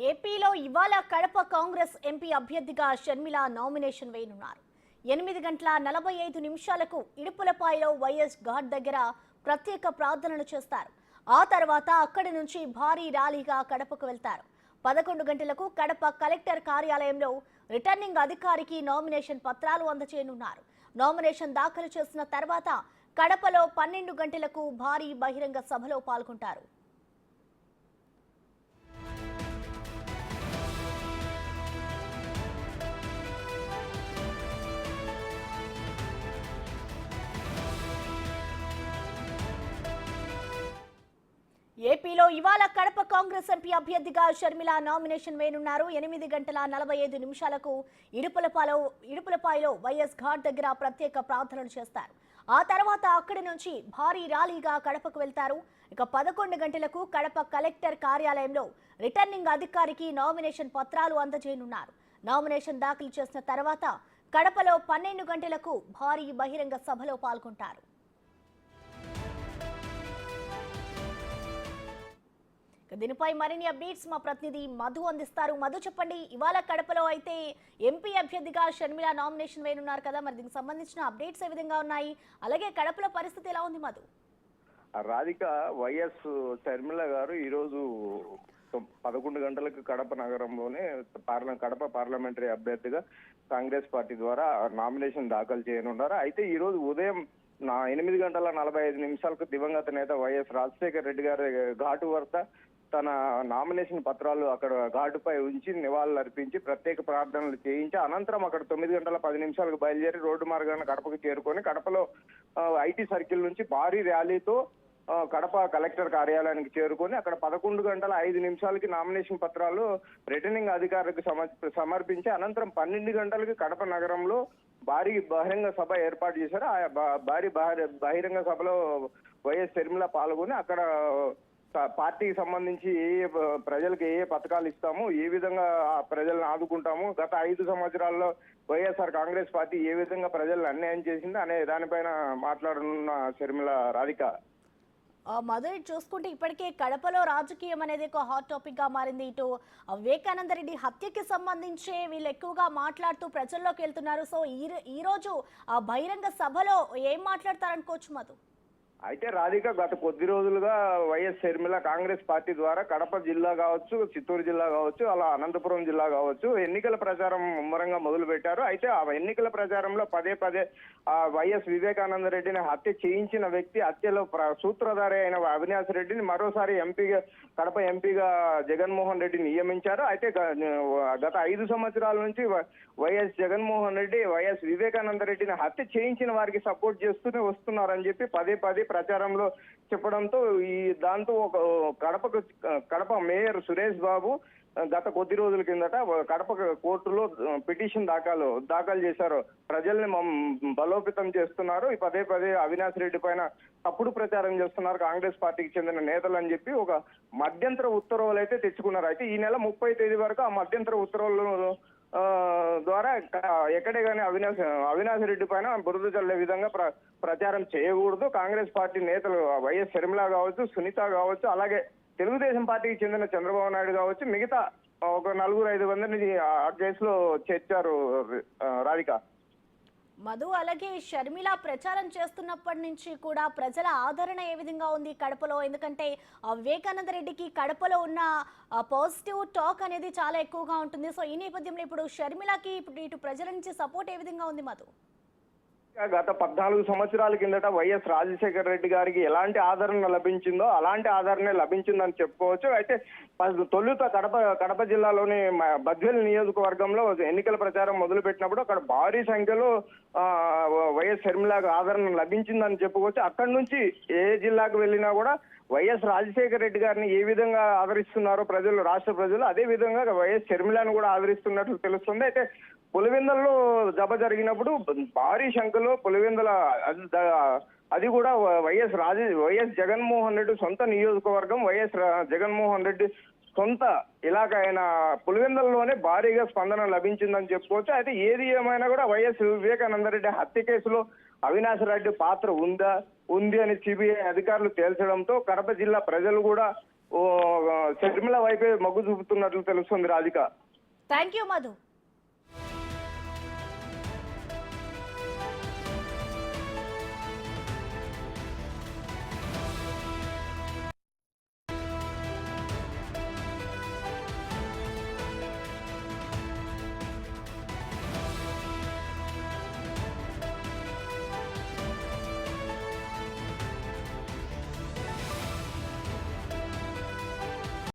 ఏపీలో ఇవాళ కడప కాంగ్రెస్ ఎంపీ అభ్యర్థిగా షర్మిల నామినేషన్ వేయనున్నారు. 8:45 ఇడుపులపాయలో వైఎస్ ఘాట్ దగ్గర ప్రత్యేక ప్రార్థనలు చేస్తారు. ఆ తర్వాత అక్కడి నుంచి భారీ ర్యాలీగా కడపకు వెళ్తారు. 11 గంటలకు కడప కలెక్టర్ కార్యాలయంలో రిటర్నింగ్ అధికారికి నామినేషన్ పత్రాలు అందజేయనున్నారు. నామినేషన్ దాఖలు చేసిన తర్వాత కడపలో 12 గంటలకు భారీ బహిరంగ సభలో పాల్గొంటారు. ఏపీలో ఇవాళ కడప కాంగ్రెస్ ఎంపీ అభ్యర్థిగా షర్మిల నామినేషన్ వేయనున్నారు. 8:45 ఇడుపులపాయలో వైఎస్ ఘాట్ దగ్గర ప్రత్యేక ప్రార్థనలు చేస్తారు. ఆ తర్వాత అక్కడి నుంచి భారీ ర్యాలీగా కడపకు వెళ్తారు. ఇక 11 గంటలకు కడప కలెక్టర్ కార్యాలయంలో రిటర్నింగ్ అధికారికి నామినేషన్ పత్రాలు అందజేయనున్నారు. నామినేషన్ దాఖలు చేసిన తర్వాత కడపలో 12 గంటలకు భారీ బహిరంగ సభలో పాల్గొంటారు. దీనిపై మరిన్ని అప్డేట్స్ మా ప్రతినిధి మధు అందిస్తారు. మధు, చెప్పండి, ఇవాళ కడపలో అయితే ఎంపీ అభ్యర్థిగా షర్మిల నామినేషన్ వేయనున్నారు కదా, మరి దీనికి సంబంధించిన అప్డేట్స్ ఏ విధంగా ఉన్నాయి? అలాగే కడపలో పరిస్థితి ఎలా ఉంది మధు? రాధిక, వైఎస్ షర్మిల గారు ఈరోజు 11 గంటలకు కడప నగరంలోనే కడప పార్లమెంటరీ అభ్యర్థిగా కాంగ్రెస్ పార్టీ ద్వారా నామినేషన్ దాఖలు చేయనున్నారు. అయితే ఈ రోజు ఉదయం 8:45 దివంగత నేత వైఎస్ రాజశేఖర రెడ్డి గారి ఘాటు వద్ద తన నామినేషన్ పత్రాలు అక్కడ ఘాటుపై ఉంచి నివాళులు అర్పించి ప్రత్యేక ప్రార్థనలు చేయించి అనంతరం అక్కడ 9:10 బయలుదేరి రోడ్డు మార్గాన్ని కడపకు చేరుకొని కడపలో ఐటీ సర్కిల్ నుంచి భారీ ర్యాలీతో కడప కలెక్టర్ కార్యాలయానికి చేరుకొని అక్కడ 11:05 నామినేషన్ పత్రాలు రిటర్నింగ్ అధికారికి సమర్పించి అనంతరం 12 గంటలకి కడప నగరంలో భారీ బహిరంగ సభ ఏర్పాటు చేశారు. ఆ భారీ బహిరంగ సభలో వైఎస్ షర్మిల పాల్గొని అక్కడ పార్టీకి సంబంధించి ప్రజలకు ఏ పథకాలు ఇస్తాము, ఏ విధంగా ప్రజలను ఆదుకుంటాము, గత 5 సంవత్సరాల్లో వైఎస్ఆర్ కాంగ్రెస్ పార్టీ ఏ విధంగా ప్రజలను అన్యాయం చేసింది అనే దానిపైన మాట్లాడనున్న షర్మిల. రాధిక, మొదటి చూసుకుంటే ఇప్పటికే కడపలో రాజకీయం అనేది ఒక హాట్ టాపిక్ గా మారింది. ఇటు వివేకానంద రెడ్డి హత్యకి సంబంధించి వీళ్ళు ఎక్కువగా మాట్లాడుతూ ప్రజల్లోకి వెళ్తున్నారు. సో ఈ రోజు ఆ బహిరంగ సభలో ఏం మాట్లాడతారనుకోవచ్చు మధు? అయితే రాధిక, గత కొద్ది రోజులుగా వైఎస్ షర్మిల కాంగ్రెస్ పార్టీ ద్వారా కడప జిల్లా కావచ్చు, చిత్తూరు జిల్లా కావచ్చు, అలా అనంతపురం జిల్లా కావచ్చు ఎన్నికల ప్రచారం ముమ్మరంగా మొదలు పెట్టారు. అయితే ఆ ఎన్నికల ప్రచారంలో పదే వైఎస్ వివేకానంద రెడ్డిని హత్య చేయించిన వ్యక్తి, హత్యలో సూత్రధారి అయిన అవినాష్ రెడ్డిని మరోసారి కడప ఎంపీగా జగన్మోహన్ రెడ్డి నియమించారు. అయితే గత 5 సంవత్సరాల నుంచి వైఎస్ జగన్మోహన్ రెడ్డి వైఎస్ వివేకానంద రెడ్డిని హత్య చేయించిన వారికి సపోర్ట్ చేస్తూనే వస్తున్నారని చెప్పి పదే ప్రచారంలో చెప్పడంతో దాంతో కడప మేయర్ సురేష్ బాబు గత కొద్ది రోజుల కిందట కడప కోర్టులో పిటిషన్ దాఖలు చేశారు. ప్రజల్ని బలోపేతం చేస్తున్నారు, పదే అవినాష్ రెడ్డి పైన తప్పుడు ప్రచారం చేస్తున్నారు కాంగ్రెస్ పార్టీకి చెందిన నేతలు అని చెప్పి ఒక మధ్యంతర ఉత్తర్వులు అయితే తెచ్చుకున్నారు. అయితే ఈ నెల 30 తేదీ వరకు ఆ మధ్యంతర ఉత్తర్వులు ద్వారా ఎక్కడే కానీ అవినాష్ రెడ్డి పైన బురద చల్లే విధంగా ప్రచారం చేయకూడదు. కాంగ్రెస్ పార్టీ నేతలు వైఎస్ షర్మిల కావచ్చు, సునీత కావచ్చు, అలాగే తెలుగుదేశం పార్టీకి చెందిన చంద్రబాబు నాయుడు కావచ్చు, మిగతా ఒక 4-5 మందిని ఆ కేసులో చేర్చారు. రాధిక, మధు, అలాగే షర్మిల ప్రచారం చేస్తున్నప్పటి నుంచి కూడా ప్రజల ఆదరణ ఏ విధంగా ఉంది కడపలో? ఎందుకంటే వివేకానంద రెడ్డికి కడపలో ఉన్న పాజిటివ్ టాక్ అనేది చాలా ఎక్కువగా ఉంటుంది. సో ఈ నేపథ్యంలో ఇప్పుడు షర్మిలకి ఇటు ప్రజల నుంచి సపోర్ట్ ఏ విధంగా ఉంది మధు? గత 14 సంవత్సరాల కిందట వైఎస్ రాజశేఖర రెడ్డి గారికి ఎలాంటి ఆదరణ లభించిందో అలాంటి ఆదరణ లభించిందని చెప్పుకోవచ్చు. అయితే తొలుత కడప జిల్లాలోని బద్వేల్ నియోజకవర్గంలో ఎన్నికల ప్రచారం మొదలు పెట్టినప్పుడు అక్కడ భారీ సంఖ్యలో వైఎస్ షర్మిలకు ఆదరణ లభించిందని చెప్పుకోవచ్చు. అక్కడి నుంచి ఏ జిల్లాకు వెళ్ళినా కూడా వైఎస్ రాజశేఖర రెడ్డి గారిని ఏ విధంగా ఆదరిస్తున్నారో రాష్ట్ర ప్రజలు అదే విధంగా వైఎస్ షర్మిలను కూడా ఆదరిస్తున్నట్లు తెలుస్తుంది. అయితే పులివెందులలో సభ జరిగినప్పుడు భారీ సంఖ్యలో పులివెందుల అది కూడా వైఎస్ జగన్మోహన్ రెడ్డి సొంత నియోజకవర్గం, వైఎస్ జగన్మోహన్ రెడ్డి సొంత ఇలాగ అయిన పులివెందులలోనే భారీగా స్పందన లభించిందని చెప్పుకోవచ్చు. అయితే ఏది ఏమైనా కూడా వైఎస్ వివేకానంద రెడ్డి హత్య కేసులో అవినాష్ రెడ్డి పాత్ర ఉంది అని సిబిఐ అధికారులు తేల్చడంతో కడప జిల్లా ప్రజలు కూడా షర్మిల వైపే మొగ్గు చూపుతున్నట్లు తెలుస్తుంది రాధిక. Thank you Madhu.